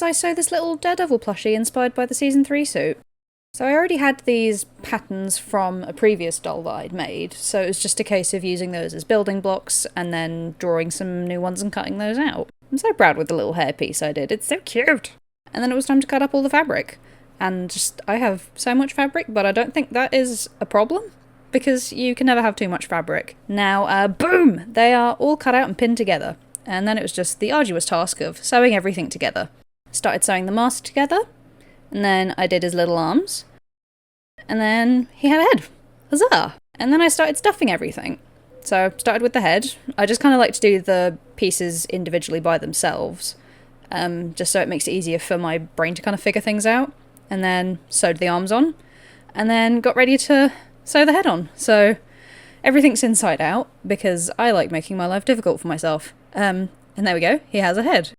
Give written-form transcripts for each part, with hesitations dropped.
I sew this little Daredevil plushie inspired by the Season 3 suit. So I already had these patterns from a previous doll that I'd made, so it was just a case of using those as building blocks and then drawing some new ones and cutting those out. I'm so proud with the little hairpiece I did, it's so cute! And then it was time to cut up all the fabric. And I have so much fabric, but I don't think that is a problem, because you can never have too much fabric. Now, boom! They are all cut out and pinned together. And then it was just the arduous task of sewing everything together. Started sewing the mask together, and then I did his little arms, and then he had a head. Huzzah! And then I started stuffing everything. So, started with the head. I just kind of like to do the pieces individually by themselves, just so it makes it easier for my brain to kind of figure things out. And then sewed the arms on, and then got ready to sew the head on. So, everything's inside out, because I like making my life difficult for myself. And there we go, he has a head.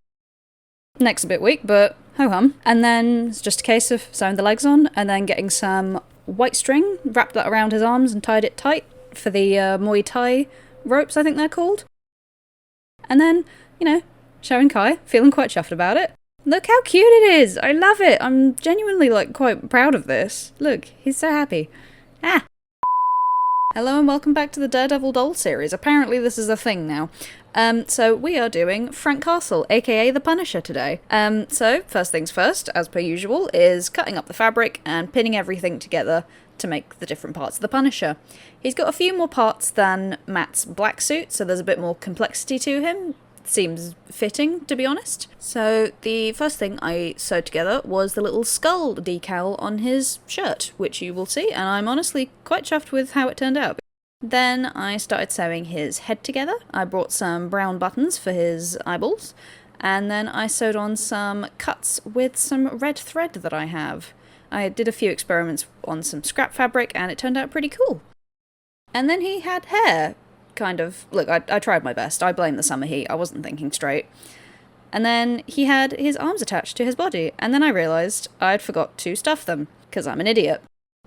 Neck's a bit weak, but ho-hum. And then it's just a case of sewing the legs on, and then getting some white string, wrapped that around his arms and tied it tight for the Muay Thai ropes, I think they're called. And then, showing Kai, feeling quite chuffed about it. Look how cute it is! I love it! I'm genuinely, quite proud of this. Look, he's so happy. Ah! Hello and welcome back to the Daredevil doll series. Apparently this is a thing now. So we are doing Frank Castle, aka the Punisher, today. So first things first, as per usual, is cutting up the fabric and pinning everything together to make the different parts of the Punisher. He's got a few more parts than Matt's black suit, so there's a bit more complexity to him. Seems fitting, to be honest. So the first thing I sewed together was the little skull decal on his shirt, which you will see, and I'm honestly quite chuffed with how it turned out. Then I started sewing his head together. I brought some brown buttons for his eyeballs, and then I sewed on some cuts with some red thread that I have. I did a few experiments on some scrap fabric, and it turned out pretty cool. And then he had hair. Kind of. Look, I tried my best. I blame the summer heat. I wasn't thinking straight. And then he had his arms attached to his body, and then I realised I'd forgot to stuff them, because I'm an idiot.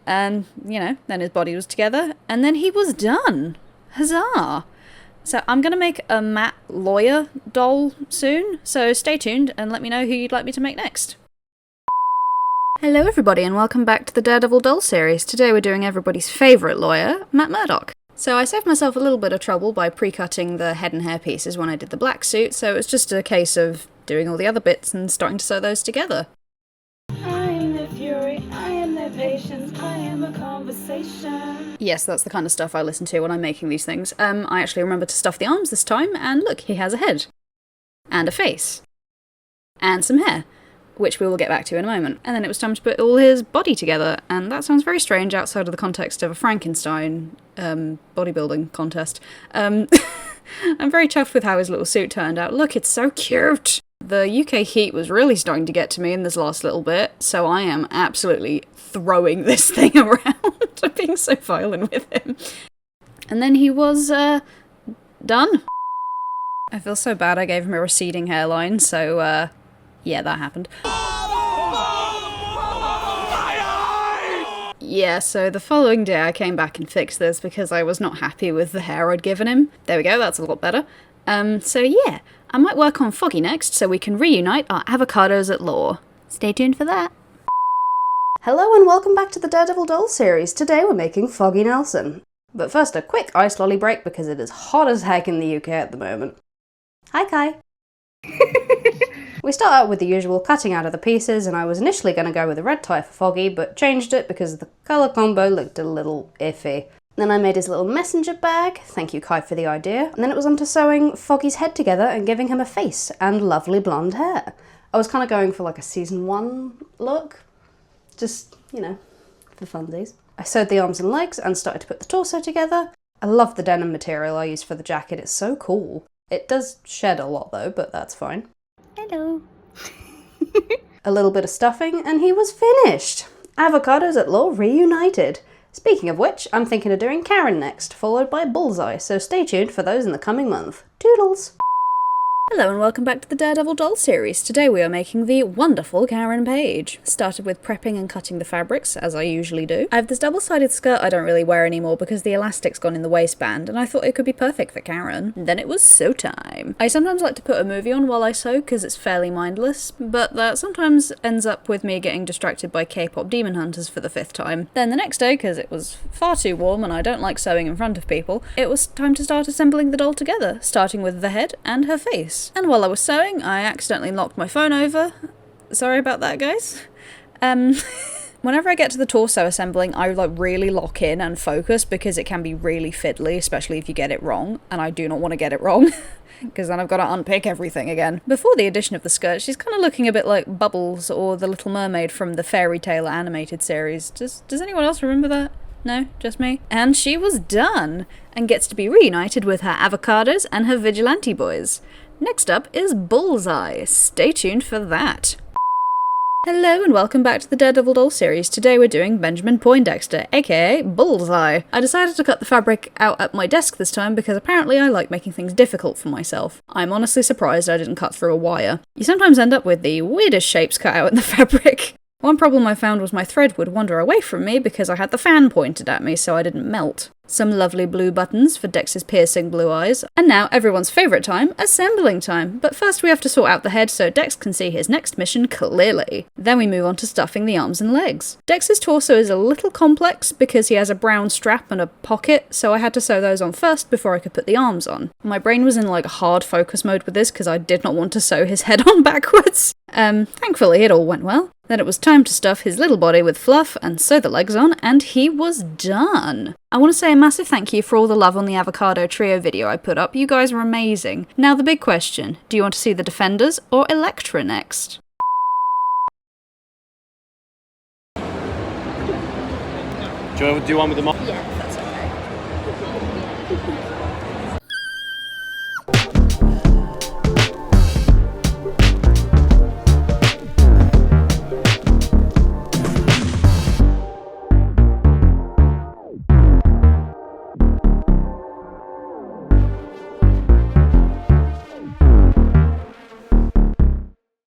And, then his body was together, and then he was done! Huzzah! So I'm going to make a Matt Lawyer doll soon, so stay tuned and let me know who you'd like me to make next. Hello everybody and welcome back to the Daredevil doll series. Today we're doing everybody's favourite lawyer, Matt Murdock. So I saved myself a little bit of trouble by pre-cutting the head and hair pieces when I did the black suit, so it's just a case of doing all the other bits and starting to sew those together. I am the fury, I am the patience, I am a conversation. Yes, that's the kind of stuff I listen to when I'm making these things. I actually remembered to stuff the arms this time, and look, he has a head. And a face. And some hair, which we will get back to in a moment. And then it was time to put all his body together, and that sounds very strange outside of the context of a Frankenstein bodybuilding contest. I'm very chuffed with how his little suit turned out. Look, it's so cute! The UK heat was really starting to get to me in this last little bit, so I am absolutely throwing this thing around. I'm being so violent with him. And then he was, done. I feel so bad I gave him a receding hairline, so, yeah, that happened. Yeah, so the following day I came back and fixed this because I was not happy with the hair I'd given him. There we go, that's a lot better. So yeah, I might work on Foggy next so we can reunite our avocados at law. Stay tuned for that. Hello and welcome back to the Daredevil doll series. Today we're making Foggy Nelson. But first a quick ice lolly break because it is hot as heck in the UK at the moment. Hi Kai. We start out with the usual cutting out of the pieces, and I was initially going to go with a red tie for Foggy, but changed it because the colour combo looked a little iffy. Then I made his little messenger bag, thank you Kai for the idea, and then it was on to sewing Foggy's head together and giving him a face and lovely blonde hair. I was kind of going for a season 1 look, just, for funsies. I sewed the arms and legs and started to put the torso together. I love the denim material I used for the jacket, it's so cool. It does shed a lot though, but that's fine. Hello. A little bit of stuffing and he was finished! Avocados at law reunited. Speaking of which, I'm thinking of doing Karen next, followed by Bullseye, so stay tuned for those in the coming month. Toodles! Hello and welcome back to the Daredevil doll series. Today we are making the wonderful Karen Page. Started with prepping and cutting the fabrics, as I usually do. I have this double-sided skirt I don't really wear anymore because the elastic's gone in the waistband, and I thought it could be perfect for Karen. Then it was sew time. I sometimes like to put a movie on while I sew because it's fairly mindless, but that sometimes ends up with me getting distracted by K-pop Demon Hunters for the 5th time. Then the next day, because it was far too warm and I don't like sewing in front of people, it was time to start assembling the doll together, starting with the head and her face. And while I was sewing, I accidentally knocked my phone over. Sorry about that, guys. Whenever I get to the torso assembling, I really lock in and focus because it can be really fiddly, especially if you get it wrong, and I do not want to get it wrong. Because then I've got to unpick everything again. Before the addition of the skirt, she's kind of looking a bit like Bubbles or the Little Mermaid from the Fairy Tale animated series. Does anyone else remember that? No? Just me? And she was done! And gets to be reunited with her avocados and her vigilante boys. Next up is Bullseye. Stay tuned for that. Hello and welcome back to the Daredevil doll series. Today we're doing Benjamin Poindexter, aka Bullseye. I decided to cut the fabric out at my desk this time because apparently I like making things difficult for myself. I'm honestly surprised I didn't cut through a wire. You sometimes end up with the weirdest shapes cut out in the fabric. One problem I found was my thread would wander away from me because I had the fan pointed at me so I didn't melt. Some lovely blue buttons for Dex's piercing blue eyes. And now everyone's favourite time, assembling time. But first we have to sort out the head so Dex can see his next mission clearly. Then we move on to stuffing the arms and legs. Dex's torso is a little complex because he has a brown strap and a pocket, so I had to sew those on first before I could put the arms on. My brain was in hard focus mode with this because I did not want to sew his head on backwards. Thankfully it all went well. Then it was time to stuff his little body with fluff and sew the legs on, and he was done. I want to say a massive thank you for all the love on the avocado trio video I put up. You guys are amazing. Now the big question, do you want to see the Defenders or Elektra next? Do you want to do one with the mop? Yeah, that's okay.